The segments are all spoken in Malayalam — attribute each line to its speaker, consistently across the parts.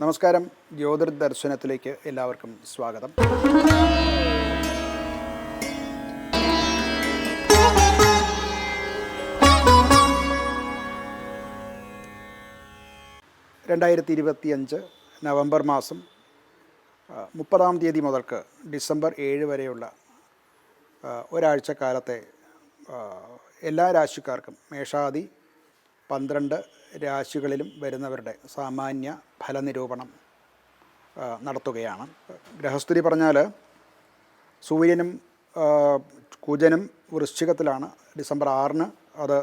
Speaker 1: നമസ്കാരം. ജ്യോതിർദർശനത്തിലേക്ക് എല്ലാവർക്കും സ്വാഗതം. നവംബർ മാസം 30-ാം തീയതി മുതൽക്ക് ഡിസംബർ 7 വരെയുള്ള ഒരാഴ്ചക്കാലത്തെ എല്ലാ രാശിക്കാർക്കും മേഷാദി 12 രാശികളിലും വരുന്നവരുടെ സാമാന്യ ഫലനിരൂപണം നടത്തുകയാണ്. ഗ്രഹസ്ഥിതി പറഞ്ഞാൽ സൂര്യനും കുജനും വൃശ്ചികത്തിലാണ്. ഡിസംബർ 6-ന് അത്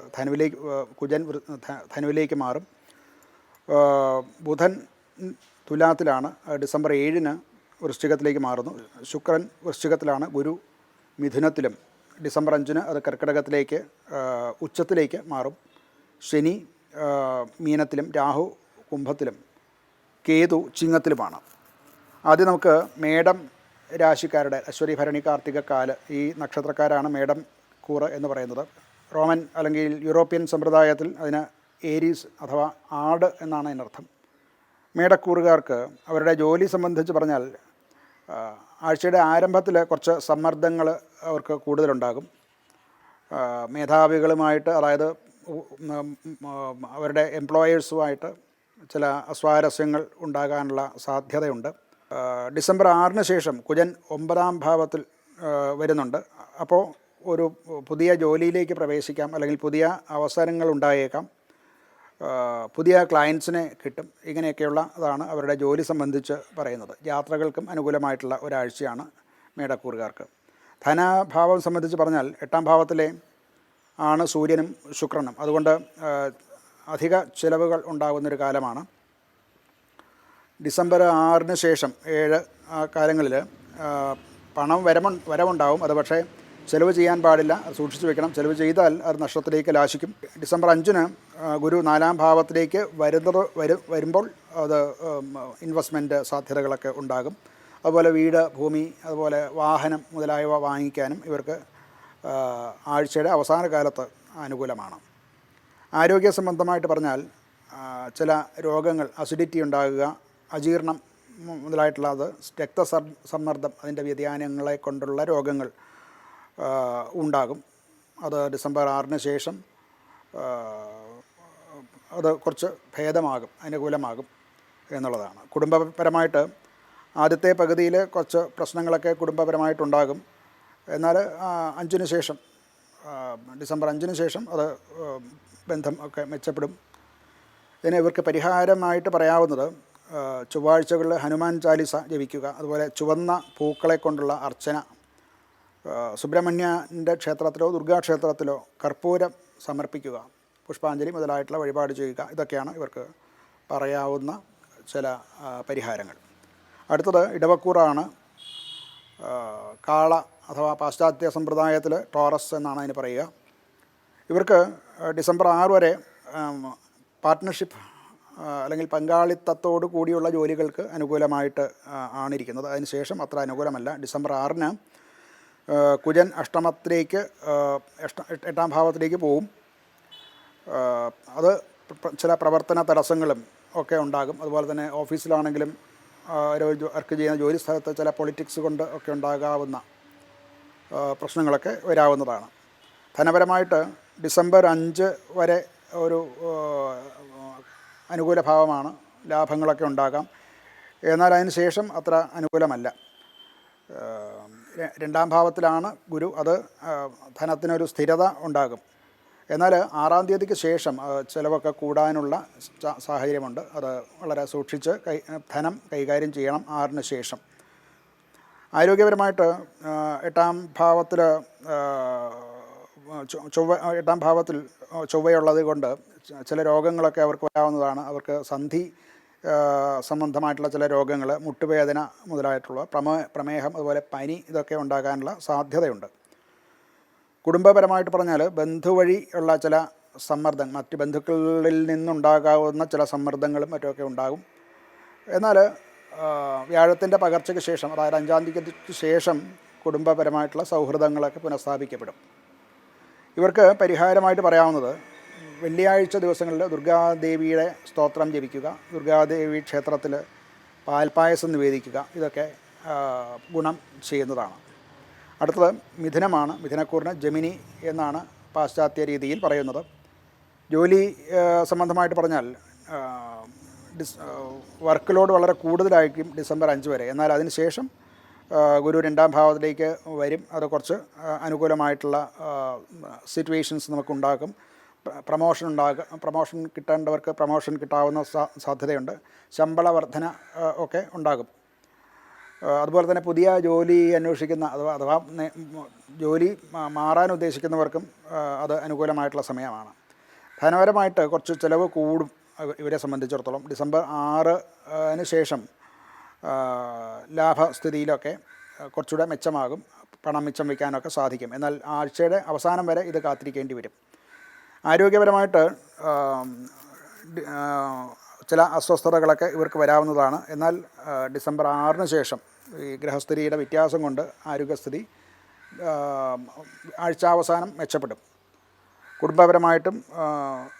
Speaker 1: കുജൻ ധനുവിലേക്ക് മാറും. ബുധൻ തുലാത്തിലാണ്. ഡിസംബർ 7-ന് വൃശ്ചികത്തിലേക്ക് മാറുന്നു. ശുക്രൻ വൃശ്ചികത്തിലാണ്. ഗുരു മിഥുനത്തിലും. ഡിസംബർ 5-ന് അത് കർക്കിടകത്തിലേക്ക് ഉച്ചത്തിലേക്ക് മാറും. ശനി മീനത്തിലും, രാഹു കുംഭത്തിലും, കേതു ചിങ്ങത്തിലുമാണ്. ആദ്യം നമുക്ക് മേടം രാശിക്കാരുടെ അശ്വതി ഭരണി കാർത്തിക കാല് ഈ നക്ഷത്രക്കാരാണ് മേടം കൂറ് എന്ന് പറയുന്നത്. റോമൻ അല്ലെങ്കിൽ യൂറോപ്യൻ സമ്പ്രദായത്തിൽ അതിന് ഏരീസ് അഥവാ ആട് എന്നാണ് അതിനർത്ഥം. മേടക്കൂറുകാർക്ക് അവരുടെ ജോലി സംബന്ധിച്ച് പറഞ്ഞാൽ ആഴ്ചയുടെ ആരംഭത്തിൽ കുറച്ച് സമ്മർദ്ദങ്ങൾ അവർക്ക് കൂടുതലുണ്ടാകും. മേധാവികളുമായിട്ട്, അതായത് അവരുടെ എംപ്ലോയേഴ്സുമായിട്ട് ചില അസ്വാരസ്യങ്ങൾ ഉണ്ടാകാനുള്ള സാധ്യതയുണ്ട്. ഡിസംബർ 6-ന് ശേഷം കുജൻ 9-ാം ഭാവത്തിൽ വരുന്നുണ്ട്. അപ്പോൾ ഒരു പുതിയ ജോലിയിലേക്ക് പ്രവേശിക്കാം, അല്ലെങ്കിൽ പുതിയ അവസരങ്ങൾ ഉണ്ടായേക്കാം, പുതിയ ക്ലയൻസിനെ കിട്ടും. ഇങ്ങനെയൊക്കെയുള്ള അതാണ് അവരുടെ ജോലി സംബന്ധിച്ച് പറയുന്നത്. യാത്രകൾക്കും അനുകൂലമായിട്ടുള്ള ഒരാഴ്ചയാണ് മേടക്കൂറുകാർക്ക്. ധനഭാവം സംബന്ധിച്ച് പറഞ്ഞാൽ 8-ാം ഭാവത്തിലെ ആണ് സൂര്യനും ശുക്രനും. അതുകൊണ്ട് അധിക ചിലവുകൾ ഉണ്ടാകുന്നൊരു കാലമാണ്. ഡിസംബർ 6-ന് ശേഷം 7 കാലങ്ങളിൽ പണം വരവുണ്ടാവും. അത് പക്ഷേ ചിലവ് ചെയ്യാൻ പാടില്ല, അത് സൂക്ഷിച്ച് വെക്കണം. ചിലവ് ചെയ്താൽ അത് നഷ്ടത്തിലേക്ക് ലാശിക്കും. ഡിസംബർ 5-ന് ഗുരു 4-ാം ഭാവത്തിലേക്ക് വരുമ്പോൾ അത് ഇൻവെസ്റ്റ്മെൻറ്റ് സാധ്യതകളൊക്കെ ഉണ്ടാകും. അതുപോലെ വീട്, ഭൂമി, അതുപോലെ വാഹനം മുതലായവ വാങ്ങിക്കാനും ഇവർക്ക് ആഴ്ചയുടെ അവസാന കാലത്ത് അനുകൂലമാണ്. ആരോഗ്യ സംബന്ധമായിട്ട് പറഞ്ഞാൽ ചില രോഗങ്ങൾ, അസിഡിറ്റി ഉണ്ടാകുക, അജീർണം മുതലായിട്ടുള്ളത്, രക്തസമ്മർദ്ദം, അതിൻ്റെ വ്യതിയാനങ്ങളെ കൊണ്ടുള്ള രോഗങ്ങൾ ഉണ്ടാകും. അത് ഡിസംബർ 6-ന് ശേഷം അത് കുറച്ച് ഭേദമാകും, അനുകൂലമാകും എന്നുള്ളതാണ്. കുടുംബപരമായിട്ട് ആദ്യത്തെ പകുതിയിൽ കുറച്ച് പ്രശ്നങ്ങളൊക്കെ കുടുംബപരമായിട്ടുണ്ടാകും. എന്നാൽ 5-ന് ശേഷം, ഡിസംബർ 5-ന് ശേഷം അത് ബന്ധം ഒക്കെ മെച്ചപ്പെടും. ഇതിന് ഇവർക്ക് പരിഹാരമായിട്ട് പറയാവുന്നത് ചൊവ്വാഴ്ചകളിൽ ഹനുമാൻ ചാലിസ ജപിക്കുക, അതുപോലെ ചുവന്ന പൂക്കളെ കൊണ്ടുള്ള അർച്ചന, സുബ്രഹ്മണ്യൻ്റെ ക്ഷേത്രത്തിലോ ദുർഗാക്ഷേത്രത്തിലോ കർപ്പൂരം സമർപ്പിക്കുക, പുഷ്പാഞ്ജലി മുതലായിട്ടുള്ള വഴിപാട് ചെയ്യുക. ഇതൊക്കെയാണ് ഇവർക്ക് പറയാവുന്ന ചില പരിഹാരങ്ങൾ. അടുത്തത് ഇടവക്കൂറാണ്. കാള അഥവാ പാശ്ചാത്യ സമ്പ്രദായത്തിൽ ടോറസ് എന്നാണ് അതിന് പറയുക. ഇവർക്ക് ഡിസംബർ 6 വരെ പാർട്ട്ണർഷിപ്പ് അല്ലെങ്കിൽ പങ്കാളിത്തത്തോടു കൂടിയുള്ള ജോലികൾക്ക് അനുകൂലമായിട്ട് ആണിരിക്കുന്നത്. അതിനുശേഷം അത്ര അനുകൂലമല്ല. ഡിസംബർ 6-ന് കുജൻ അഷ്ടമത്തിലേക്ക് 8-ാം ഭാവത്തിലേക്ക് പോവും. അത് ചില പ്രവർത്തന തടസ്സങ്ങളും ഒക്കെ ഉണ്ടാകും. അതുപോലെ തന്നെ ഓഫീസിലാണെങ്കിലും വർക്ക് ചെയ്യുന്ന ജോലി സ്ഥലത്ത് ചില പൊളിറ്റിക്സ് കൊണ്ട് ഒക്കെ ഉണ്ടാകാവുന്ന പ്രശ്നങ്ങളൊക്കെ വരാവുന്നതാണ്. ധനപരമായിട്ട് ഡിസംബർ 5 വരെ ഒരു അനുകൂല ഭാവമാണ്. ലാഭങ്ങളൊക്കെ ഉണ്ടാകാം. എന്നാൽ അതിന് ശേഷം അത്ര അനുകൂലമല്ല. 2-ാം ഭാവത്തിലാണ് ഗുരു. അത് ധനത്തിനൊരു സ്ഥിരത ഉണ്ടാകും. എന്നാൽ 6-ാം തീയതിക്ക് ശേഷം ചിലവൊക്കെ കൂടാനുള്ള സാഹചര്യമുണ്ട്. അത് വളരെ സൂക്ഷിച്ച് ധനം കൈകാര്യം ചെയ്യണം 6-ന് ശേഷം. ആരോഗ്യപരമായിട്ട് 8-ാം ഭാവത്തിൽ 8-ാം ഭാവത്തിൽ ചൊവ്വയുള്ളത് കൊണ്ട് ചില രോഗങ്ങളൊക്കെ അവർക്ക് വരാവുന്നതാണ്. അവർക്ക് സന്ധി സംബന്ധമായിട്ടുള്ള ചില രോഗങ്ങൾ, മുട്ടുവേദന മുതലായിട്ടുള്ള പ്രമേഹം, അതുപോലെ പനി, ഇതൊക്കെ ഉണ്ടാകാനുള്ള സാധ്യതയുണ്ട്. കുടുംബപരമായിട്ട് പറഞ്ഞാൽ ബന്ധുവഴി ഉള്ള ചില സമ്മർദ്ദം, മറ്റ് ബന്ധുക്കളിൽ നിന്നുണ്ടാകാവുന്ന ചില സമ്മർദ്ദങ്ങളും മറ്റുമൊക്കെ ഉണ്ടാകും. എന്നാൽ വ്യാഴത്തിൻ്റെ പകർച്ചയ്ക്ക് ശേഷം, അതായത് 5-ാം തീയതിക്ക് ശേഷം കുടുംബപരമായിട്ടുള്ള സൗഹൃദങ്ങളൊക്കെ പുനഃസ്ഥാപിക്കപ്പെടും. ഇവർക്ക് പരിഹാരമായിട്ട് പറയാവുന്നത് വെള്ളിയാഴ്ച ദിവസങ്ങളിൽ ദുർഗാദേവിയുടെ സ്തോത്രം ജപിക്കുക, ദുർഗാദേവി ക്ഷേത്രത്തിൽ പാൽപ്പായസം നിവേദിക്കുക, ഇതൊക്കെ ഗുണം ചെയ്യുന്നതാണ്. അടുത്തത് മിഥുനമാണ്. മിഥുനക്കൂറിന് ജമിനി എന്നാണ് പാശ്ചാത്യ രീതിയിൽ പറയുന്നത്. ജോലി സംബന്ധമായിട്ട് പറഞ്ഞാൽ വർക്ക് ലോഡ് വളരെ കൂടുതലായിരിക്കും ഡിസംബർ 5 വരെ. എന്നാൽ അതിന് ശേഷം ഗുരു 2ാം ഭാവത്തിലേക്ക് വരും. അത് കുറച്ച് അനുകൂലമായിട്ടുള്ള സിറ്റുവേഷൻസ് നമുക്കുണ്ടാകും. പ്രമോഷൻ കിട്ടേണ്ടവർക്ക് പ്രമോഷൻ കിട്ടാവുന്ന സാധ്യതയുണ്ട്. ശമ്പള വർധന ഒക്കെ ഉണ്ടാകും. അതുപോലെ തന്നെ പുതിയ ജോലി അന്വേഷിക്കുന്ന അഥവാ ജോലി മാറാൻ ഉദ്ദേശിക്കുന്നവർക്കും അത് അനുകൂലമായിട്ടുള്ള സമയമാണ്. ധനപരമായിട്ട് കുറച്ച് ചിലവ് കൂടും ഇവരെ സംബന്ധിച്ചിടത്തോളം. ഡിസംബർ 6-ന് ശേഷം ലാഭസ്ഥിതിയിലൊക്കെ കുറച്ചുകൂടെ മെച്ചമാകും. പണം മിച്ചം വയ്ക്കാനൊക്കെ സാധിക്കും. എന്നാൽ ആഴ്ചയുടെ അവസാനം വരെ ഇത് കാത്തിരിക്കേണ്ടി വരും. ആരോഗ്യപരമായിട്ട് ചില അസ്വസ്ഥതകളൊക്കെ ഇവർക്ക് വരാവുന്നതാണ്. എന്നാൽ ഡിസംബർ 6-ന് ശേഷം ഈ ഗ്രഹസ്ഥിതിയുടെ വ്യത്യാസം കൊണ്ട് ആരോഗ്യസ്ഥിതി ആഴ്ചാവസാനം മെച്ചപ്പെടും. കുടുംബപരമായിട്ടും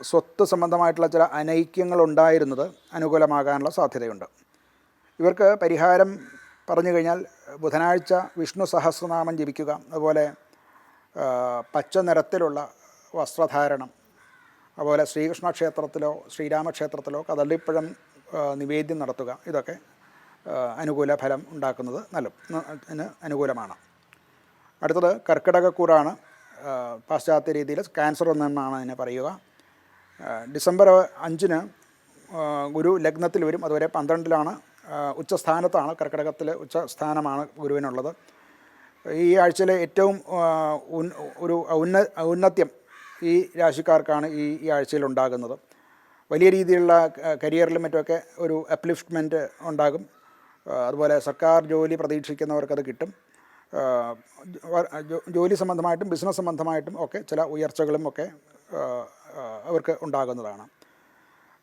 Speaker 1: സ്വത്ത് സംബന്ധമായിട്ടുള്ള ചില അനൈക്യങ്ങളുണ്ടായിരുന്നത് അനുകൂലമാകാനുള്ള സാധ്യതയുണ്ട്. ഇവർക്ക് പരിഹാരം പറഞ്ഞു കഴിഞ്ഞാൽ ബുധനാഴ്ച വിഷ്ണു സഹസ്രനാമം ജപിക്കുക, അതുപോലെ പച്ച നിറത്തിലുള്ള വസ്ത്രധാരണം, അതുപോലെ ശ്രീകൃഷ്ണ ക്ഷേത്രത്തിലോ ശ്രീരാമക്ഷേത്രത്തിലോ കദളിപ്പഴം നിവേദ്യം നടത്തുക, ഇതൊക്കെ അനുകൂല ഫലം ഉണ്ടാക്കുന്നത് അനുകൂലമാണ്. അടുത്തത് കർക്കിടകക്കൂറാണ്. പാശ്ചാത്യ രീതിയിൽ ക്യാൻസർ എന്നാണ് അതിനെ പറയുക. ഡിസംബർ 5-ന് ഗുരു ലഗ്നത്തിൽ വരും. അതുവരെ 12-ലാണ്, ഉച്ചസ്ഥാനത്താണ്. കർക്കിടകത്തിൽ ഉച്ചസ്ഥാനമാണ് ഗുരുവിനുള്ളത്. ഈ ആഴ്ചയിലെ ഏറ്റവും ഒരു ഔന്നത്യം ഈ രാശിക്കാർക്കാണ് ഈ ആഴ്ചയിൽ ഉണ്ടാകുന്നത്. വലിയ രീതിയിലുള്ള കരിയറിലും മറ്റുമൊക്കെ ഒരു അപ്ലിഫ്റ്റ്മെൻറ്റ് ഉണ്ടാകും. അതുപോലെ സർക്കാർ ജോലി പ്രതീക്ഷിക്കുന്നവർക്കത് കിട്ടും. ജോലി സംബന്ധമായിട്ടും ബിസിനസ് സംബന്ധമായിട്ടും ഒക്കെ ചില ഉയർച്ചകളും ഒക്കെ അവർക്ക് ഉണ്ടാകുന്നതാണ്.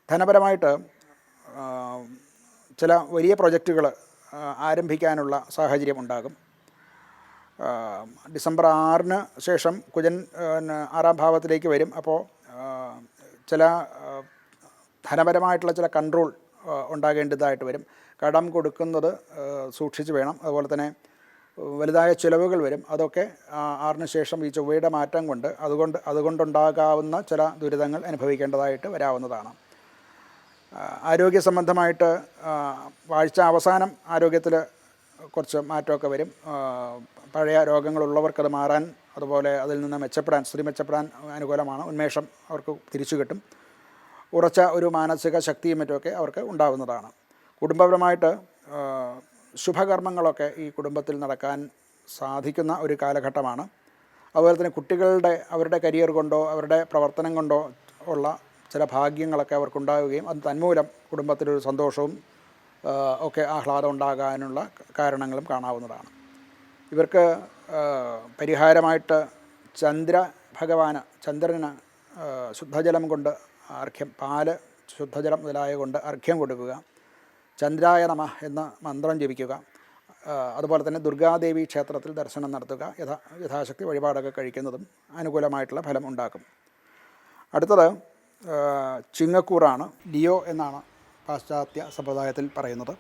Speaker 1: ധനപരമായിട്ട് ചില വലിയ പ്രൊജക്റ്റുകൾ ആരംഭിക്കാനുള്ള സാഹചര്യം ഉണ്ടാകും. ഡിസംബർ 6-ന് ശേഷം കുജൻ 6-ാം ഭാവത്തിലേക്ക് വരും. അപ്പോൾ ചില ധനപരമായിട്ടുള്ള ചില കൺട്രോൾ ഉണ്ടാകേണ്ടതായിട്ട് വരും. കടം കൊടുക്കുന്നത് സൂക്ഷിച്ച് വേണം. അതുപോലെ തന്നെ വലുതായ ചിലവുകൾ വരും. അതൊക്കെ 6-ന് ശേഷം ഈ ചൊവ്വയുടെ മാറ്റം കൊണ്ട് അതുകൊണ്ടുണ്ടാകാവുന്ന ചില ദുരിതങ്ങൾ അനുഭവിക്കേണ്ടതായിട്ട് വരാവുന്നതാണ്. ആരോഗ്യ സംബന്ധമായിട്ട് ആഴ്ച അവസാനം ആരോഗ്യത്തിൽ കുറച്ച് മാറ്റമൊക്കെ വരും. പഴയ രോഗങ്ങളുള്ളവർക്കത് മാറാൻ, അതുപോലെ അതിൽ നിന്ന് മെച്ചപ്പെടാൻ അനുകൂലമാണ്. ഉന്മേഷം അവർക്ക് തിരിച്ചു കിട്ടും. ഉറച്ച ഒരു മാനസിക ശക്തിയും മറ്റുമൊക്കെ അവർക്ക് ഉണ്ടാകുന്നതാണ്. കുടുംബപരമായിട്ട് ശുഭകർമ്മങ്ങളൊക്കെ ഈ കുടുംബത്തിൽ നടക്കാൻ സാധിക്കുന്ന ഒരു കാലഘട്ടമാണ്. അതുപോലെ തന്നെ അവരുടെ കരിയർ കൊണ്ടോ അവരുടെ പ്രവർത്തനം കൊണ്ടോ ഉള്ള ചില ഭാഗ്യങ്ങളൊക്കെ അവർക്കുണ്ടാവുകയും അത് തന്മൂലം കുടുംബത്തിലൊരു സന്തോഷവും ഒക്കെ ആഹ്ലാദം ഉണ്ടാകാനുള്ള കാരണങ്ങളും കാണാവുന്നതാണ്. ഇവർക്ക് പരിഹാരമായിട്ട് ചന്ദ്രന് ശുദ്ധജലം കൊണ്ട് അർഘ്യം, പാല്, ശുദ്ധജലം മുതലായ കൊണ്ട് അർഘ്യം കൊടുക്കുക, ചന്ദ്രായ നമഃ എന്ന മന്ത്രം ജപിക്കുക, അതുപോലെ തന്നെ ദുർഗാദേവി ക്ഷേത്രത്തിൽ ദർശനം നടത്തുക, യഥാശക്തി വഴിപാടൊക്കെ കഴിക്കുന്നതും അനുകൂലമായിട്ടുള്ള ഫലം ഉണ്ടാക്കും. അടുത്തത് ചിങ്ങക്കൂറാണ്. ലിയോ എന്നാണ് പാശ്ചാത്യ സമ്പ്രദായത്തിൽ പറയുന്നത്.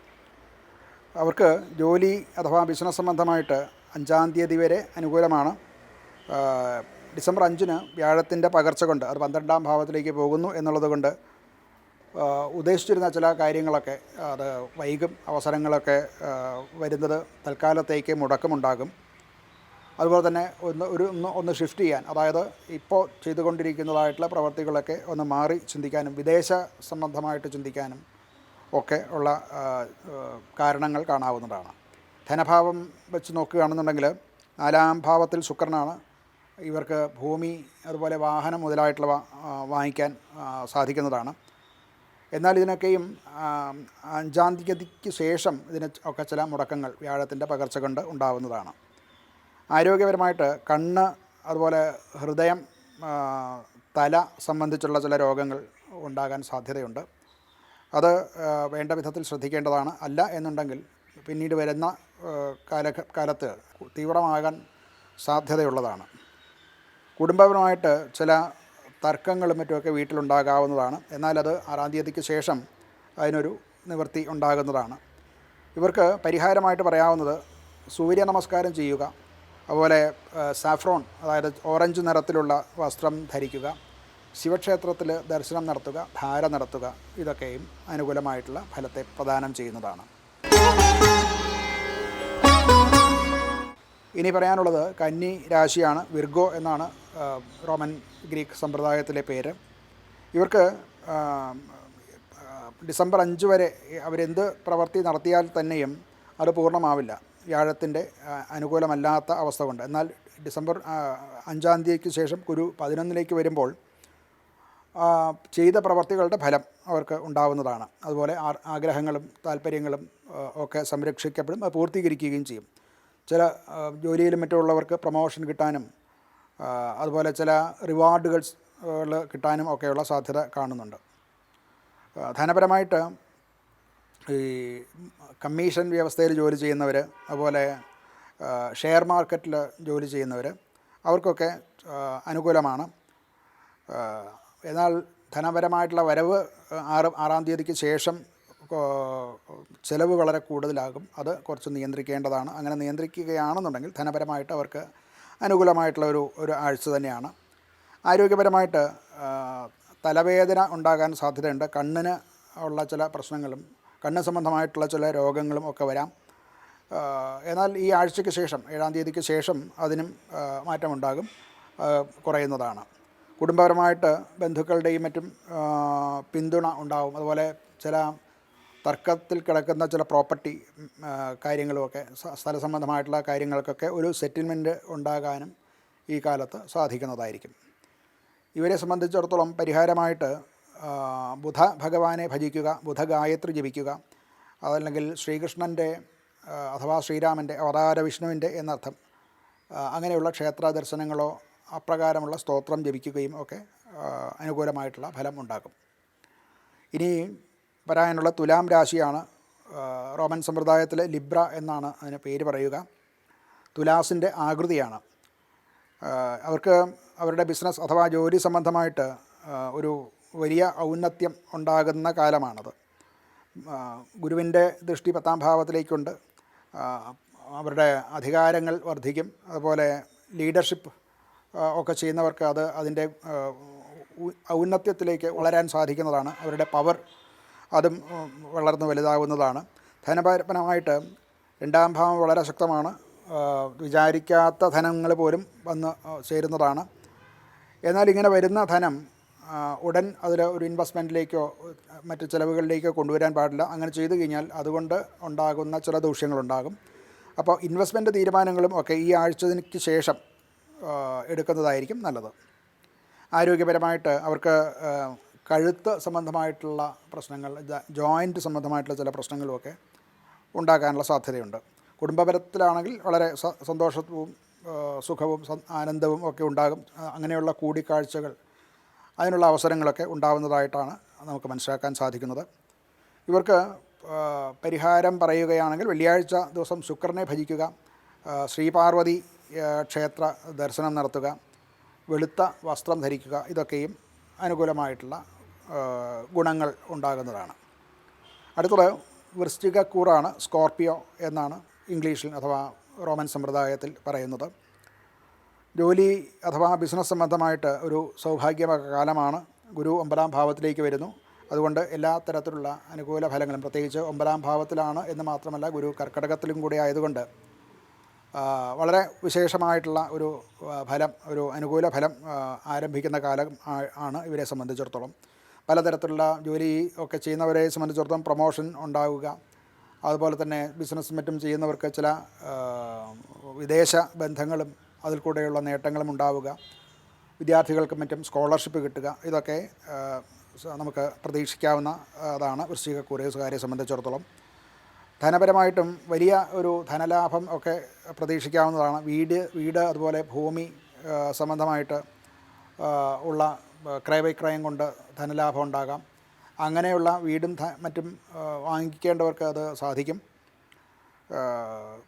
Speaker 1: അവർക്ക് ജോലി അഥവാ ബിസിനസ് സംബന്ധമായിട്ട് 5-ാം തീയതി വരെ അനുകൂലമാണ്. ഡിസംബർ 5-ന് വ്യാഴത്തിൻ്റെ പകർച്ച കൊണ്ട് അത് 12-ാം ഭാവത്തിലേക്ക് പോകുന്നു എന്നുള്ളത് കൊണ്ട് ഉദ്ദേശിച്ചിരുന്ന ചില കാര്യങ്ങളൊക്കെ അത് വൈകും. അവസരങ്ങളൊക്കെ വരുന്നത് തൽക്കാലത്തേക്ക് മുടക്കമുണ്ടാകും. അതുപോലെ തന്നെ ഒന്ന് ഷിഫ്റ്റ് ചെയ്യാൻ, അതായത് ഇപ്പോൾ ചെയ്തുകൊണ്ടിരിക്കുന്നതായിട്ടുള്ള പ്രവർത്തികളൊക്കെ ഒന്ന് മാറി ചിന്തിക്കാനും വിദേശ സംബന്ധമായിട്ട് ചിന്തിക്കാനും ഒക്കെ ഉള്ള കാരണങ്ങൾ കാണാവുന്നതാണ്. ധനഭാവം വെച്ച് നോക്കുകയാണെന്നുണ്ടെങ്കിൽ 4-ാം ഭാവത്തിൽ ശുക്രനാണ്. ഇവർക്ക് ഭൂമി, അതുപോലെ വാഹനം മുതലായിട്ടുള്ളവ വാങ്ങിക്കാൻ സാധിക്കുന്നതാണ്. എന്നാൽ ഇതിനൊക്കെയും 5-ാം തീയതിക്ക് ശേഷം ഇതിന് ഒക്കെ ചില മുടക്കങ്ങൾ വ്യാഴത്തിൻ്റെ പകർച്ച കൊണ്ട് ഉണ്ടാവുന്നതാണ്. ആരോഗ്യപരമായിട്ട് കണ്ണ്, അതുപോലെ ഹൃദയം, തല സംബന്ധിച്ചുള്ള ചില രോഗങ്ങൾ ഉണ്ടാകാൻ സാധ്യതയുണ്ട്. അത് വേണ്ട വിധത്തിൽ ശ്രദ്ധിക്കേണ്ടതാണ്. അല്ല എന്നുണ്ടെങ്കിൽ പിന്നീട് വരുന്ന കാലത്ത് തീവ്രമാകാൻ സാധ്യതയുള്ളതാണ്. കുടുംബപരമായിട്ട് ചില തർക്കങ്ങളും മറ്റുമൊക്കെ വീട്ടിലുണ്ടാകാവുന്നതാണ്. എന്നാൽ അത് 6-ാം തീയതിക്ക് ശേഷം അതിനൊരു നിവൃത്തി ഉണ്ടാകുന്നതാണ്. ഇവർക്ക് പരിഹാരമായിട്ട് പറയാവുന്നത് സൂര്യ നമസ്കാരം ചെയ്യുക, അതുപോലെ സാഫ്രോൺ അതായത് ഓറഞ്ച് നിറത്തിലുള്ള വസ്ത്രം ധരിക്കുക, ശിവക്ഷേത്രത്തിൽ ദർശനം നടത്തുക, ധാര നടത്തുക, ഇതൊക്കെയും അനുകൂലമായിട്ടുള്ള ഫലത്തെ പ്രദാനം ചെയ്യുന്നതാണ്. ഇനി പറയാനുള്ളത് കന്നി രാശിയാണ്. വിർഗോ എന്നാണ് റോമൻ ഗ്രീക്ക് സമ്പ്രദായത്തിലെ പേര്. ഇവർക്ക് ഡിസംബർ 5 വരെ അവരെന്ത് പ്രവൃത്തി നടത്തിയാൽ തന്നെയും അത് പൂർണ്ണമാവില്ല, വ്യാഴത്തിൻ്റെ അനുകൂലമല്ലാത്ത അവസ്ഥ കൊണ്ട്. എന്നാൽ ഡിസംബർ 5-ാം തീയതിക്ക് ശേഷം ഗുരു 11-ലേക്ക് വരുമ്പോൾ ചെയ്ത പ്രവർത്തികളുടെ ഫലം അവർക്ക് ഉണ്ടാവുന്നതാണ്. അതുപോലെ ആഗ്രഹങ്ങളും താല്പര്യങ്ങളും ഒക്കെ സംരക്ഷിക്കപ്പെടും, അത് പൂർത്തീകരിക്കുകയും ചെയ്യും. ചില ജോലിയിലും മറ്റുള്ളവർക്ക് പ്രൊമോഷൻ കിട്ടാനും അതുപോലെ ചില റിവാർഡുകൾ കിട്ടാനും ഒക്കെയുള്ള സാധ്യത കാണുന്നുണ്ട്. ധനപരമായിട്ട് ഈ കമ്മീഷൻ വ്യവസ്ഥയിൽ ജോലി ചെയ്യുന്നവർ, അതുപോലെ ഷെയർ മാർക്കറ്റിൽ ജോലി ചെയ്യുന്നവർ, അവർക്കൊക്കെ അനുകൂലമാണ്. എന്നാൽ ധനപരമായിട്ടുള്ള വരവ് 6-ാം തീയതിക്ക് ശേഷം ചിലവ് വളരെ കൂടുതലാകും. അത് കുറച്ച് നിയന്ത്രിക്കേണ്ടതാണ്. അങ്ങനെ നിയന്ത്രിക്കുകയാണെന്നുണ്ടെങ്കിൽ ധനപരമായിട്ട് അവർക്ക് അനുകൂലമായിട്ടുള്ള ഒരു ആഴ്ച തന്നെയാണ്. ആരോഗ്യപരമായിട്ട് തലവേദന ഉണ്ടാകാൻ സാധ്യതയുണ്ട്. കണ്ണിന് ഉള്ള ചില പ്രശ്നങ്ങളും കണ്ണ് സംബന്ധമായിട്ടുള്ള ചില രോഗങ്ങളും ഒക്കെ വരാം. എന്നാൽ ഈ ആഴ്ചയ്ക്ക് ശേഷം 7-ാം തീയതിക്ക് ശേഷം അതിനും മാറ്റമുണ്ടാകും, കുറയുന്നതാണ്. കുടുംബപരമായിട്ട് ബന്ധുക്കളുടെയും മറ്റും പിന്തുണ ഉണ്ടാവും. അതുപോലെ ചില തർക്കത്തിൽ കിടക്കുന്ന ചില പ്രോപ്പർട്ടി കാര്യങ്ങളുമൊക്കെ, സ്ഥല സംബന്ധമായിട്ടുള്ള കാര്യങ്ങൾക്കൊക്കെ ഒരു സെറ്റിൽമെൻറ്റ് ഉണ്ടാകാനും ഈ കാലത്ത് സാധിക്കുന്നതായിരിക്കും. ഇവരെ സംബന്ധിച്ചിടത്തോളം പരിഹാരമായിട്ട് ബുധ ഭഗവാനെ ഭജിക്കുക, ബുധ ഗായത്രി ജപിക്കുക, അതല്ലെങ്കിൽ ശ്രീകൃഷ്ണൻ്റെ അഥവാ ശ്രീരാമൻ്റെ അവതാര വിഷ്ണുവിൻ്റെ എന്നർത്ഥം അങ്ങനെയുള്ള ക്ഷേത്ര ദർശനങ്ങളോ അപ്രകാരമുള്ള സ്തോത്രം ജപിക്കുകയും ഒക്കെ അനുകൂലമായിട്ടുള്ള ഫലം ഉണ്ടാക്കും. ഇനി പറയാനുള്ള തുലാം രാശിയാണ്. റോമൻ സമ്പ്രദായത്തിൽ ലിബ്ര എന്നാണ് അതിന് പേര് പറയുക. തുലാസിൻ്റെ ആകൃതിയാണ്. അവർക്ക് അവരുടെ ബിസിനസ് അഥവാ ജോലി സംബന്ധമായിട്ട് ഒരു വലിയ ഔന്നത്യം ഉണ്ടാകുന്ന കാലമാണത്. ഗുരുവിൻ്റെ ദൃഷ്ടി 10-ാം ഭാവത്തിലേക്കുണ്ട്. അവരുടെ അധികാരങ്ങൾ വർദ്ധിക്കും. അതുപോലെ ലീഡർഷിപ്പ് ഒക്കെ ചെയ്യുന്നവർക്ക് അതിൻ്റെ ഔന്നത്യത്തിലേക്ക് വളരാൻ സാധിക്കുന്നതാണ്. അവരുടെ പവർ അതും വളർന്ന് വലുതാകുന്നതാണ്. ധനപരമായിട്ട് 2-ാം ഭാവം വളരെ ശക്തമാണ്. വിചാരിക്കാത്ത ധനങ്ങൾ പോലും വന്ന് ചേരുന്നതാണ്. എന്നാൽ ഇങ്ങനെ വരുന്ന ധനം ഉടൻ അതിൽ ഒരു ഇൻവെസ്റ്റ്മെൻറ്റിലേക്കോ മറ്റ് ചിലവുകളിലേക്കോ കൊണ്ടുവരാൻ പാടില്ല. അങ്ങനെ ചെയ്തു കഴിഞ്ഞാൽ അതുകൊണ്ട് ഉണ്ടാകുന്ന ചില ദൂഷ്യങ്ങളുണ്ടാകും. അപ്പോൾ ഇൻവെസ്റ്റ്മെൻറ്റ് തീരുമാനങ്ങളും ഒക്കെ ഈ ആഴ്ചയ്ക്ക് ശേഷം എടുക്കുന്നതായിരിക്കും നല്ലത്. ആരോഗ്യപരമായിട്ട് അവർക്ക് കഴുത്ത് സംബന്ധമായിട്ടുള്ള പ്രശ്നങ്ങൾ, ജോയിൻറ്റ് സംബന്ധമായിട്ടുള്ള ചില പ്രശ്നങ്ങളുമൊക്കെ ഉണ്ടാകാനുള്ള സാധ്യതയുണ്ട്. കുടുംബപരത്തിലാണെങ്കിൽ വളരെ സന്തോഷവും സുഖവും ആനന്ദവും ഒക്കെ ഉണ്ടാകും. അങ്ങനെയുള്ള കൂടിക്കാഴ്ചകൾ, അതിനുള്ള അവസരങ്ങളൊക്കെ ഉണ്ടാകുന്നതായിട്ടാണ് നമുക്ക് മനസ്സിലാക്കാൻ സാധിക്കുന്നത്. ഇവർക്ക് പരിഹാരം പറയുകയാണെങ്കിൽ വെള്ളിയാഴ്ച ദിവസം ശുക്രനെ ഭജിക്കുക, ശ്രീപാർവതി ക്ഷേത്ര ദർശനം നടത്തുക, വെളുത്ത വസ്ത്രം ധരിക്കുക, ഇതൊക്കെയും അനുകൂലമായിട്ടുള്ള ഗുണങ്ങൾ ഉണ്ടാകുന്നതാണ്. അടുത്തത് വൃശ്ചികക്കൂറാണ്. സ്കോർപ്പിയോ എന്നാണ് ഇംഗ്ലീഷിൽ അഥവാ റോമൻ സമ്പ്രദായത്തിൽ പറയുന്നത്. ജോലി അഥവാ ബിസിനസ് സംബന്ധമായിട്ട് ഒരു സൗഭാഗ്യകാലമാണ്. ഗുരു 9-ാം ഭാവത്തിലേക്ക് വരുന്നു. അതുകൊണ്ട് എല്ലാ തരത്തിലുള്ള അനുകൂല ഫലങ്ങളും, പ്രത്യേകിച്ച് 9-ാം ഭാവത്തിലാണ് എന്ന് മാത്രമല്ല ഗുരു കർക്കടകത്തിലും കൂടി ആയതുകൊണ്ട് വളരെ വിശേഷമായിട്ടുള്ള ഒരു ഫലം, ഒരു അനുകൂല ഫലം ആരംഭിക്കുന്ന കാലം ആണ് ഇവരെ സംബന്ധിച്ചിടത്തോളം. പലതരത്തിലുള്ള ജോലി ഒക്കെ ചെയ്യുന്നവരെ സംബന്ധിച്ചിടത്തോളം പ്രൊമോഷൻ ഉണ്ടാവുക, അതുപോലെ തന്നെ ബിസിനസ് മറ്റും ചെയ്യുന്നവർക്ക് ചില വിദേശ ബന്ധങ്ങളും അതിൽ കൂടെയുള്ള നേട്ടങ്ങളും ഉണ്ടാവുക, വിദ്യാർത്ഥികൾക്ക് മറ്റും സ്കോളർഷിപ്പ് കിട്ടുക, ഇതൊക്കെ നമുക്ക് പ്രതീക്ഷിക്കാവുന്ന അതാണ് വൃശ്ചികക്കൂറുകാരെ സംബന്ധിച്ചിടത്തോളം. ധനപരമായിട്ടും വലിയ ഒരു ധനലാഭം ഒക്കെ പ്രതീക്ഷിക്കാവുന്നതാണ്. വീട് അതുപോലെ ഭൂമി സംബന്ധമായിട്ട് ഉള്ള ക്രയവിക്രയം കൊണ്ട് ധനലാഭം ഉണ്ടാകാം. അങ്ങനെയുള്ള വീടും മറ്റും വാങ്ങിക്കേണ്ടവർക്ക് അത് സാധിക്കും.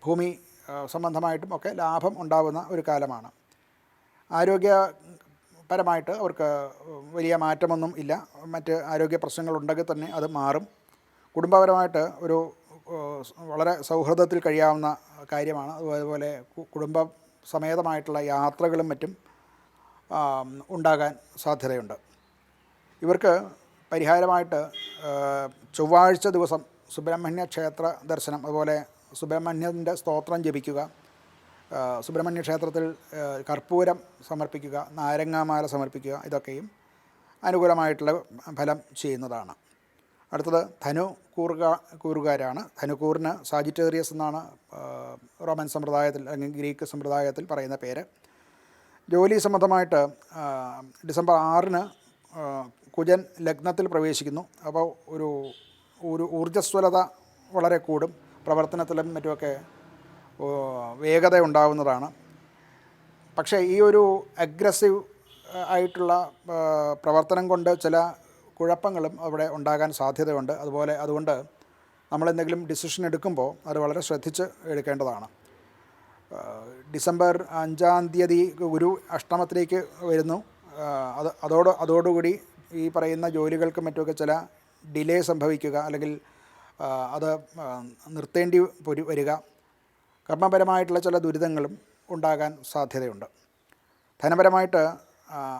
Speaker 1: ഭൂമി സംബന്ധമായിട്ടും ഒക്കെ ലാഭം ഉണ്ടാകുന്ന ഒരു കാലമാണ്. ആരോഗ്യപരമായിട്ട് അവർക്ക് വലിയ മാറ്റമൊന്നും ഇല്ല. മറ്റ് ആരോഗ്യ പ്രശ്നങ്ങളുണ്ടെങ്കിൽ തന്നെ അത് മാറും. കുടുംബപരമായിട്ട് ഒരു വളരെ സൗഹൃദത്തിൽ കഴിയാവുന്ന കാര്യമാണ്. അതുപോലെ കുടുംബ സമേതമായിട്ടുള്ള യാത്രകളും മറ്റും ഉണ്ടാകാൻ സാധ്യതയുണ്ട്. ഇവർക്ക് പരിഹാരമായിട്ട് ചൊവ്വാഴ്ച ദിവസം സുബ്രഹ്മണ്യ ക്ഷേത്ര ദർശനം, അതുപോലെ സുബ്രഹ്മണ്യൻ്റെ സ്തോത്രം ജപിക്കുക, സുബ്രഹ്മണ്യ ക്ഷേത്രത്തിൽ കർപ്പൂരം സമർപ്പിക്കുക, നാരങ്ങാമാല സമർപ്പിക്കുക, ഇതൊക്കെയും അനുകൂലമായിട്ടുള്ള ഫലം ചെയ്യുന്നതാണ്. അടുത്തത് കൂറുകാരാണ്. ധനുക്കൂറിന് സാജിറ്റേറിയസ് എന്നാണ് റോമൻ സമ്പ്രദായത്തിൽ അല്ലെങ്കിൽ ഗ്രീക്ക് സമ്പ്രദായത്തിൽ പറയുന്ന പേര്. ജോലി സംബന്ധമായിട്ട് ഡിസംബർ 6 കുജൻ ലഗ്നത്തിൽ പ്രവേശിക്കുന്നു. അപ്പോൾ ഒരു ഊർജ്ജസ്വലത വളരെ കൂടും, പ്രവർത്തനത്തിലും മറ്റുമൊക്കെ വേഗത ഉണ്ടാവുന്നതാണ്. പക്ഷേ ഈ ഒരു അഗ്രസീവ് ആയിട്ടുള്ള പ്രവർത്തനം കൊണ്ട് ചില കുഴപ്പങ്ങളും അവിടെ ഉണ്ടാകാൻ സാധ്യതയുണ്ട്. അതുകൊണ്ട് നമ്മളെന്തെങ്കിലും ഡിസിഷൻ എടുക്കുമ്പോൾ അത് വളരെ ശ്രദ്ധിച്ച് എടുക്കേണ്ടതാണ്. ഡിസംബർ 5 ഗുരു അഷ്ടമത്തിലേക്ക് വരുന്നു. അതോടുകൂടി ഈ പറയുന്ന ജോലികൾക്കും മറ്റുമൊക്കെ ചില ഡിലേ സംഭവിക്കുക, അല്ലെങ്കിൽ അത് നിർത്തേണ്ടി വരിക, കർമ്മപരമായിട്ടുള്ള ചില ദുരിതങ്ങളും ഉണ്ടാകാൻ സാധ്യതയുണ്ട്. ധനപരമായിട്ട്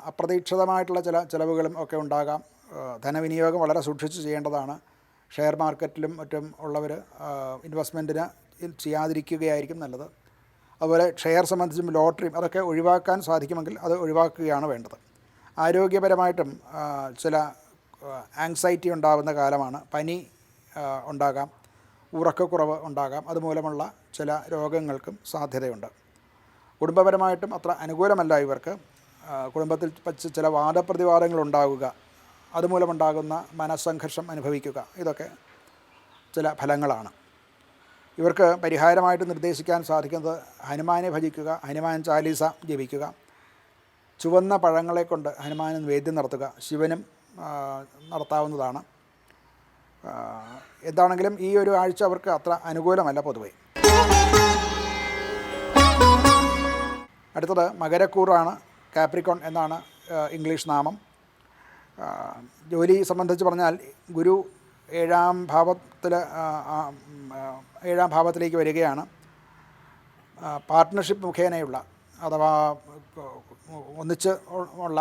Speaker 1: അപ്രതീക്ഷിതമായിട്ടുള്ള ചില ചിലവുകളും ഒക്കെ ഉണ്ടാകാം. ധനവിനിയോഗം വളരെ സൂക്ഷിച്ച് ചെയ്യേണ്ടതാണ്. ഷെയർ മാർക്കറ്റിലും മറ്റും ഉള്ളവർ ഇൻവെസ്റ്റ്മെൻറ്റിന് ചെയ്യാതിരിക്കുകയായിരിക്കും നല്ലത്. അതുപോലെ ഷെയർ സംബന്ധിച്ചും ലോട്ടറിയും അതൊക്കെ ഒഴിവാക്കാൻ സാധിക്കുമെങ്കിൽ അത് ഒഴിവാക്കുകയാണ് വേണ്ടത്. ആരോഗ്യപരമായിട്ടും ചില ആങ്സൈറ്റി ഉണ്ടാകുന്ന കാലമാണ്. പനി ഉണ്ടാകാം, ഉറക്കക്കുറവ് ഉണ്ടാകാം, അതുമൂലമുള്ള ചില രോഗങ്ങൾക്കും സാധ്യതയുണ്ട്. കുടുംബപരമായിട്ടും അത്ര അനുകൂലമല്ല ഇവർക്ക്. കുടുംബത്തിൽ വച്ച് ചില വാദപ്രതിവാദങ്ങൾ ഉണ്ടാവുക, അതുമൂലമുണ്ടാകുന്ന മനസ്സംഘർഷം അനുഭവിക്കുക, ഇതൊക്കെ ചില ഫലങ്ങളാണ്. ഇവർക്ക് പരിഹാരമായിട്ട് നിർദ്ദേശിക്കാൻ സാധിക്കുന്നത് ഹനുമാനെ ഭജിക്കുക, ഹനുമാൻ ചാലീസ ജപിക്കുക, ചുവന്ന പഴങ്ങളെ കൊണ്ട് ഹനുമാന് നിവേദ്യം നടത്തുക, ശിവനും നടത്താവുന്നതാണ്. എന്താണെങ്കിലും ഈ ഒരു ആഴ്ച അവർക്ക് അത്ര അനുകൂലമല്ല പൊതുവെ. അടുത്തത് മകരക്കൂറാണ്. കാപ്രിക്കോൺ എന്നാണ് ഇംഗ്ലീഷ് നാമം. ജോലി സംബന്ധിച്ച് പറഞ്ഞാൽ ഗുരു 7ാം ഭാവത്തിലേക്ക് വരികയാണ്. പാർട്ട്ണർഷിപ്പ് മുഖേനയുള്ള അഥവാ ഒന്നിച്ച് ഉള്ള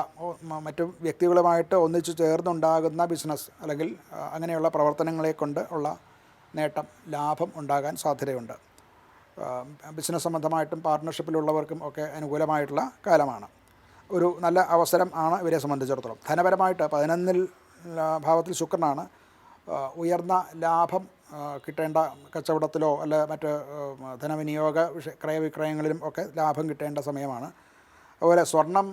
Speaker 1: മറ്റു വ്യക്തികളുമായിട്ട് ഒന്നിച്ച് ചേർന്നുണ്ടാകുന്ന ബിസിനസ് അല്ലെങ്കിൽ അങ്ങനെയുള്ള പ്രവർത്തനങ്ങളെ കൊണ്ട് ഉള്ള നേട്ടം, ലാഭം ഉണ്ടാകാൻ സാധ്യതയുണ്ട്. ബിസിനസ് സംബന്ധമായിട്ടും പാർട്ട്ണർഷിപ്പിലുള്ളവർക്കും ഒക്കെ അനുകൂലമായിട്ടുള്ള കാലമാണ്. ഒരു നല്ല അവസരം ആണ് ഇവരെ സംബന്ധിച്ചിടത്തോളം. ധനപരമായിട്ട് 11ാം ഭാവത്തിൽ ശുക്രനാണ്. ഉയർന്ന ലാഭം കിട്ടേണ്ട കച്ചവടത്തിലോ അല്ല മറ്റ് ധനവിനിയോഗ ക്രയവിക്രയങ്ങളിലും ഒക്കെ ലാഭം കിട്ടേണ്ട സമയമാണ്. അതുപോലെ സ്വർണം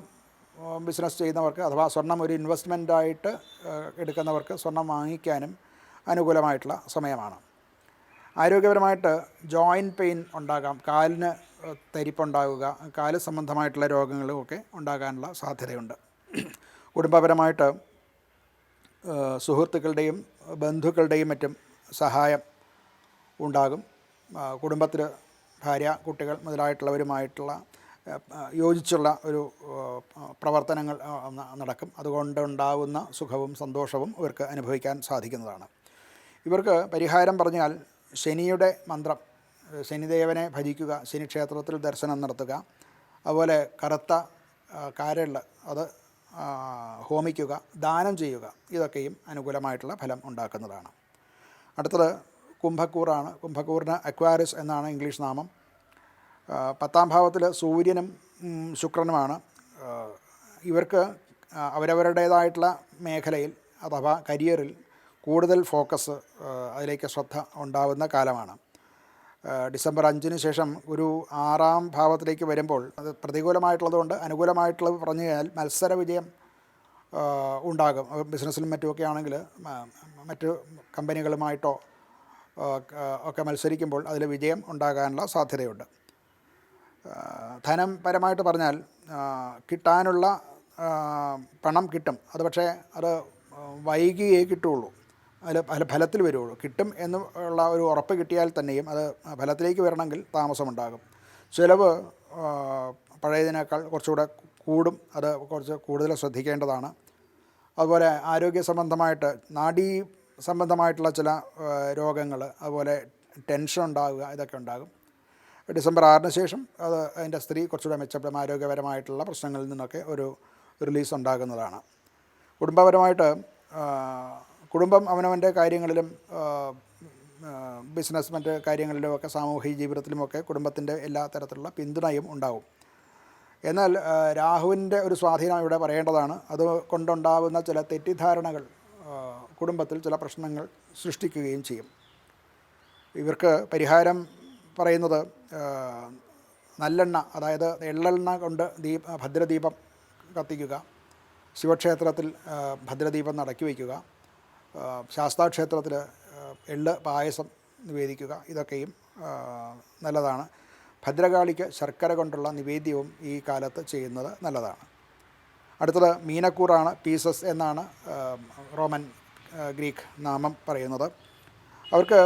Speaker 1: ബിസിനസ് ചെയ്യുന്നവർക്ക് അഥവാ സ്വർണം ഒരു ഇൻവെസ്റ്റ്മെൻറ്റായിട്ട് എടുക്കുന്നവർക്ക് സ്വർണം വാങ്ങിക്കാനും അനുകൂലമായിട്ടുള്ള സമയമാണ്. ആരോഗ്യപരമായിട്ട് ജോയിൻറ്റ് പെയിൻ ഉണ്ടാകാം, കാലിന് തരിപ്പുണ്ടാവുക, കാല് സംബന്ധമായിട്ടുള്ള രോഗങ്ങളും ഒക്കെ ഉണ്ടാകാനുള്ള സാധ്യതയുണ്ട്. കുടുംബപരമായിട്ട് സുഹൃത്തുക്കളുടെയും ബന്ധുക്കളുടെയും മറ്റും സഹായം ഉണ്ടാകും. കുടുംബത്തിൽ ഭാര്യ, കുട്ടികൾ മുതലായിട്ടുള്ളവരുമായിട്ടുള്ള യോജിച്ചുള്ള ഒരു പ്രവർത്തനങ്ങൾ നടക്കും. അതുകൊണ്ടുണ്ടാകുന്ന സുഖവും സന്തോഷവും ഇവർക്ക് അനുഭവിക്കാൻ സാധിക്കുന്നതാണ്. ഇവർക്ക് പരിഹാരം പറഞ്ഞാൽ ശനിയുടെ മന്ത്രം, ശനിദേവനെ ഭജിക്കുക, ശനിക്ഷേത്രത്തിൽ ദർശനം നടത്തുക, അതുപോലെ കറുത്ത കാരൽ അത് ഹോമിക്കുക, ദാനം ചെയ്യുക, ഇതൊക്കെയും അനുകൂലമായിട്ടുള്ള ഫലം ഉണ്ടാക്കുന്നതാണ്. അടുത്തത് കുംഭക്കൂറാണ്. കുംഭക്കൂറിന് അക്വാരിസ് എന്നാണ് ഇംഗ്ലീഷ് നാമം. 10ാം ഭാവത്തിൽ സൂര്യനും ശുക്രനുമാണ്. ഇവർക്ക് അവരവരുടേതായിട്ടുള്ള മേഖലയിൽ അഥവാ കരിയറിൽ കൂടുതൽ ഫോക്കസ്, അതിലേക്ക് ശ്രദ്ധ ഉണ്ടാവുന്ന കാലമാണ്. ഡിസംബർ 5 ശേഷം ഒരു 6ാം ഭാവത്തിലേക്ക് വരുമ്പോൾ അത് പ്രതികൂലമായിട്ടുള്ളതുകൊണ്ട് അനുകൂലമായിട്ടുള്ളത് പറഞ്ഞു കഴിഞ്ഞാൽ മത്സര വിജയം ഉണ്ടാകും. ബിസിനസ്സിലും മറ്റുമൊക്കെ ആണെങ്കിൽ മറ്റ് കമ്പനികളുമായിട്ടോ ഒക്കെ മത്സരിക്കുമ്പോൾ അതിൽ വിജയം ഉണ്ടാകാനുള്ള സാധ്യതയുണ്ട്. ധനപരമായിട്ട് പറഞ്ഞാൽ കിട്ടാനുള്ള പണം കിട്ടും, അത് പക്ഷേ അത് വൈകിയേ കിട്ടുകയുള്ളൂ, അതിൽ ഫലത്തിൽ വരുള്ളൂ. കിട്ടും എന്നുള്ള ഒരു ഉറപ്പ് കിട്ടിയാൽ തന്നെയും അത് ഫലത്തിലേക്ക് വരണമെങ്കിൽ താമസമുണ്ടാകും. ചിലവ് പഴയതിനേക്കാൾ കുറച്ചുകൂടെ കൂടും, അത് കുറച്ച് കൂടുതൽ ശ്രദ്ധിക്കേണ്ടതാണ്. അതുപോലെ ആരോഗ്യ സംബന്ധമായിട്ട് നാഡീ സംബന്ധമായിട്ടുള്ള ചില രോഗങ്ങൾ, അതുപോലെ ടെൻഷൻ ഉണ്ടാകുക, ഇതൊക്കെ ഉണ്ടാകും. ഡിസംബർ 6 ശേഷം അതിൻ്റെ സ്ത്രീ കുറച്ചുകൂടെ മെച്ചപ്പെടും, ആരോഗ്യപരമായിട്ടുള്ള പ്രശ്നങ്ങളിൽ നിന്നൊക്കെ ഒരു റിലീസ് ഉണ്ടാകുന്നതാണ്. കുടുംബപരമായിട്ട് കുടുംബം അവനവൻ്റെ കാര്യങ്ങളിലും ബിസിനസ് മറ്റ് കാര്യങ്ങളിലുമൊക്കെ സാമൂഹിക ജീവിതത്തിലുമൊക്കെ കുടുംബത്തിൻ്റെ എല്ലാ തരത്തിലുള്ള പിന്തുണയും ഉണ്ടാകും. എന്നാൽ രാഹുവിൻ്റെ ഒരു സ്വാധീനം ഇവിടെ പറയേണ്ടതാണ്. അത് കൊണ്ടുണ്ടാകുന്ന ചില തെറ്റിദ്ധാരണകൾ കുടുംബത്തിൽ ചില പ്രശ്നങ്ങൾ സൃഷ്ടിക്കുകയും ചെയ്യും. ഇവർക്ക് പരിഹാരം പറയുന്നത് നല്ലെണ്ണ, അതായത് എള്ളെണ്ണ കൊണ്ട് ഭദ്രദീപം കത്തിക്കുക, ശിവക്ഷേത്രത്തിൽ ഭദ്രദീപം നടക്കി വയ്ക്കുക, ശാസ്താക്ഷേത്രത്തിൽ എള്ള് പായസം നിവേദിക്കുക, ഇതൊക്കെയും നല്ലതാണ്. ഭദ്രകാളിക്ക് ശർക്കര കൊണ്ടുള്ള നിവേദ്യവും ഈ കാലത്ത് ചെയ്യുന്നത് നല്ലതാണ്. അടുത്തത് മീനക്കൂറാണ്. പീസസ് എന്നാണ് റോമൻ ഗ്രീക്ക് നാമം പറയുന്നത്. അവർക്ക്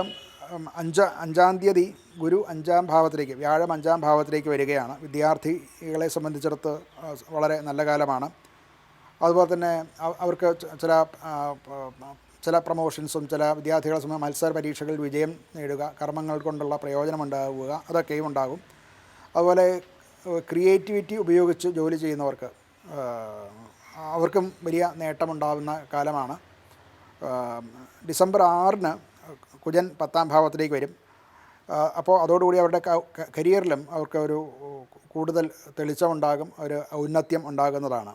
Speaker 1: 5-ാം തീയതി ഗുരു 5-ാം ഭാവത്തിലേക്ക്, വ്യാഴം 5-ാം ഭാവത്തിലേക്ക് വരികയാണ്. വിദ്യാർത്ഥികളെ സംബന്ധിച്ചിടത്ത് വളരെ നല്ല കാലമാണ്. അതുപോലെ തന്നെ അവർക്ക് ചില പ്രൊമോഷൻസും ചില വിദ്യാർത്ഥികളെ സംബന്ധിച്ച് മത്സര പരീക്ഷകളിൽ വിജയം നേടുക, കർമ്മങ്ങൾ കൊണ്ടുള്ള പ്രയോജനമുണ്ടാവുക, അതൊക്കെയും ഉണ്ടാകും. അതുപോലെ ക്രിയേറ്റിവിറ്റി ഉപയോഗിച്ച് ജോലി ചെയ്യുന്നവർക്ക് അവർക്കും വലിയ നേട്ടമുണ്ടാകുന്ന കാലമാണ്. ഡിസംബർ 6 കുജൻ 10-ാം ഭാവത്തിലേക്ക് വരും. അപ്പോൾ അതോടുകൂടി അവരുടെ കരിയറിലും അവർക്ക് ഒരു കൂടുതൽ തെളിച്ചമുണ്ടാകും, ഒരു ഔന്നത്യം ഉണ്ടാകുന്നതാണ്.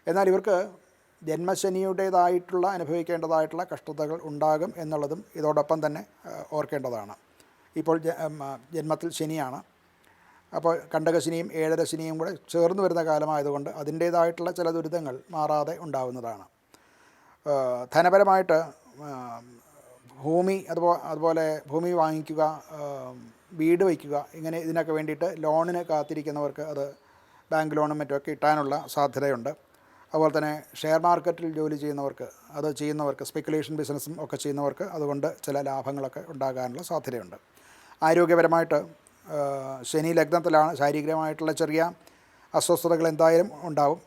Speaker 1: എന്നാൽ ഇവർക്ക് ജന്മശനിയുടേതായിട്ടുള്ള അനുഭവിക്കേണ്ടതായിട്ടുള്ള കഷ്ടതകൾ ഉണ്ടാകും എന്നുള്ളതും ഇതോടൊപ്പം തന്നെ ഓർക്കേണ്ടതാണ്. ഇപ്പോൾ ജന്മത്തിൽ ശനിയാണ്. അപ്പോൾ കണ്ടകശനിയും 7-ര ശനിയും കൂടെ ചേർന്ന് വരുന്ന കാലമായതുകൊണ്ട് അതിൻ്റേതായിട്ടുള്ള ചില ദുരിതങ്ങൾ മാറാതെ ഉണ്ടാകുന്നതാണ്. ധനപരമായിട്ട് ഭൂമി അതുപോലെ ഭൂമി വാങ്ങിക്കുക, വീട് വയ്ക്കുക, ഇങ്ങനെ ഇതിനൊക്കെ വേണ്ടിയിട്ട് ലോണിന് കാത്തിരിക്കുന്നവർക്ക് അത് ബാങ്ക് ലോണും മറ്റുമൊക്കെ കിട്ടാനുള്ള സാധ്യതയുണ്ട്. അതുപോലെ തന്നെ ഷെയർ മാർക്കറ്റിൽ ജോലി ചെയ്യുന്നവർക്ക് സ്പെക്കുലേഷൻ ബിസിനസ്സും ഒക്കെ ചെയ്യുന്നവർക്ക് അതുകൊണ്ട് ചില ലാഭങ്ങളൊക്കെ ഉണ്ടാകാനുള്ള സാധ്യതയുണ്ട്. ആരോഗ്യപരമായിട്ട് ശനി ലഗ്നത്തിലാണ്. ശാരീരികമായിട്ടുള്ള ചെറിയ അസ്വസ്ഥതകൾ എന്തായാലും ഉണ്ടാവും.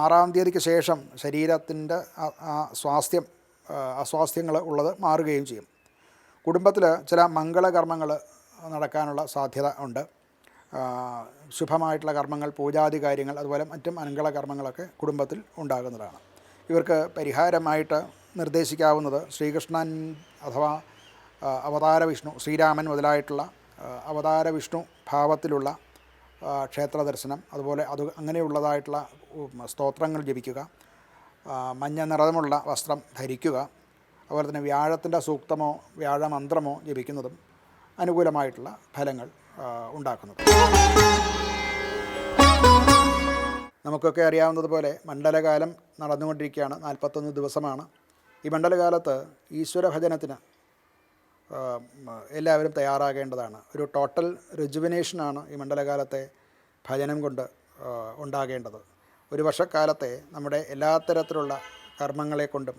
Speaker 1: 6-ാം തീയതിക്ക് ശേഷം ശരീരത്തിൻ്റെ അസ്വാസ്ഥ്യങ്ങൾ ഉള്ളത് മാറുകയും ചെയ്യും. കുടുംബത്തിൽ ചില മംഗളകർമ്മങ്ങൾ നടക്കാനുള്ള സാധ്യത ഉണ്ട്. ശുഭമായിട്ടുള്ള കർമ്മങ്ങൾ, പൂജാതി കാര്യങ്ങൾ, അതുപോലെ മറ്റും മംഗളകർമ്മങ്ങളൊക്കെ കുടുംബത്തിൽ ഉണ്ടാകുന്നതാണ്. ഇവർക്ക് പരിഹാരമായിട്ട് നിർദ്ദേശിക്കാവുന്നത് ശ്രീകൃഷ്ണൻ അഥവാ അവതാര വിഷ്ണു, ശ്രീരാമൻ മുതലായിട്ടുള്ള അവതാര വിഷ്ണു ഭാവത്തിലുള്ള ക്ഷേത്ര ദർശനം, അതുപോലെ അങ്ങനെയുള്ളതായിട്ടുള്ള സ്തോത്രങ്ങൾ ജപിക്കുക, മഞ്ഞ നിറമുള്ള വസ്ത്രം ധരിക്കുക, അതുപോലെ തന്നെ വ്യാഴത്തിൻ്റെ സൂക്തമോ വ്യാഴമന്ത്രമോ ജപിക്കുന്നതും അനുകൂലമായിട്ടുള്ള ഫലങ്ങൾ ഉണ്ടാക്കുന്നത്. നമുക്കൊക്കെ അറിയാവുന്നതുപോലെ മണ്ഡലകാലം നടന്നുകൊണ്ടിരിക്കുകയാണ്. 41 ദിവസമാണ്. ഈ മണ്ഡലകാലത്ത് ഈശ്വരഭജനത്തിന് എല്ലാവരും തയ്യാറാകേണ്ടതാണ്. ഒരു ടോട്ടൽ റിജുവിനേഷനാണ് ഈ മണ്ഡലകാലത്തെ ഭജനം കൊണ്ട് ഉണ്ടാകേണ്ടത്. ഒരു വർഷക്കാലത്തെ നമ്മുടെ എല്ലാ തരത്തിലുള്ള കർമ്മങ്ങളെ കൊണ്ടും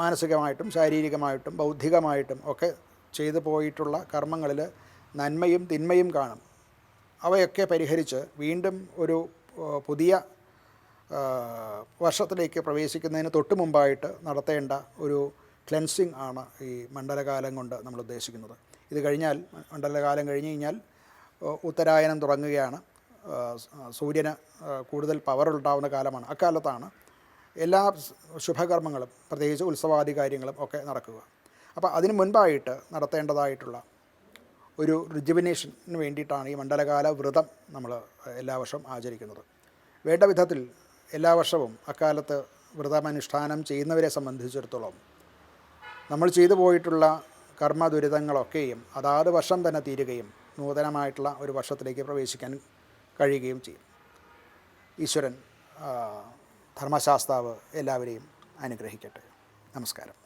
Speaker 1: മാനസികമായിട്ടും ശാരീരികമായിട്ടും ബൗദ്ധികമായിട്ടും ഒക്കെ ചെയ്തു പോയിട്ടുള്ള കർമ്മങ്ങളിൽ നന്മയും തിന്മയും കാണും. അവയൊക്കെ പരിഹരിച്ച് വീണ്ടും ഒരു പുതിയ വർഷത്തിലേക്ക് പ്രവേശിക്കുന്നതിന് തൊട്ട് മുമ്പായിട്ട് നടത്തേണ്ട ഒരു ക്ലെൻസിങ് ആണ് ഈ മണ്ഡലകാലം കൊണ്ട് നമ്മൾ ഉദ്ദേശിക്കുന്നത്. ഇത് കഴിഞ്ഞാൽ, മണ്ഡലകാലം കഴിഞ്ഞ് കഴിഞ്ഞാൽ ഉത്തരായനം തുടങ്ങുകയാണ്. സൂര്യന് കൂടുതൽ പവർ ഉണ്ടാവുന്ന കാലമാണ്. അക്കാലത്താണ് എല്ലാ ശുഭകർമ്മങ്ങളും, പ്രത്യേകിച്ച് ഉത്സവാദി കാര്യങ്ങളും ഒക്കെ നടക്കുക. അപ്പോൾ അതിന് മുൻപായിട്ട് നടത്തേണ്ടതായിട്ടുള്ള ഒരു റിജുവിനേഷന് വേണ്ടിയിട്ടാണ് ഈ മണ്ഡലകാല വ്രതം നമ്മൾ എല്ലാ വർഷവും ആചരിക്കുന്നത്. വേണ്ട വിധത്തിൽ എല്ലാ വർഷവും അക്കാലത്ത് വ്രതമനുഷ്ഠാനം ചെയ്യുന്നവരെ സംബന്ധിച്ചിടത്തോളം നമ്മൾ ചെയ്തു പോയിട്ടുള്ള കർമ്മ ദുരിതങ്ങളൊക്കെയും അതാത് വർഷം തന്നെ തീരുകയും നൂതനമായിട്ടുള്ള ഒരു വർഷത്തിലേക്ക് പ്രവേശിക്കാൻ കഴിയുകയും ചെയ്യും. ഈശ്വരൻ ധർമ്മശാസ്താവ് എല്ലാവരെയും അനുഗ്രഹിക്കട്ടെ. നമസ്കാരം.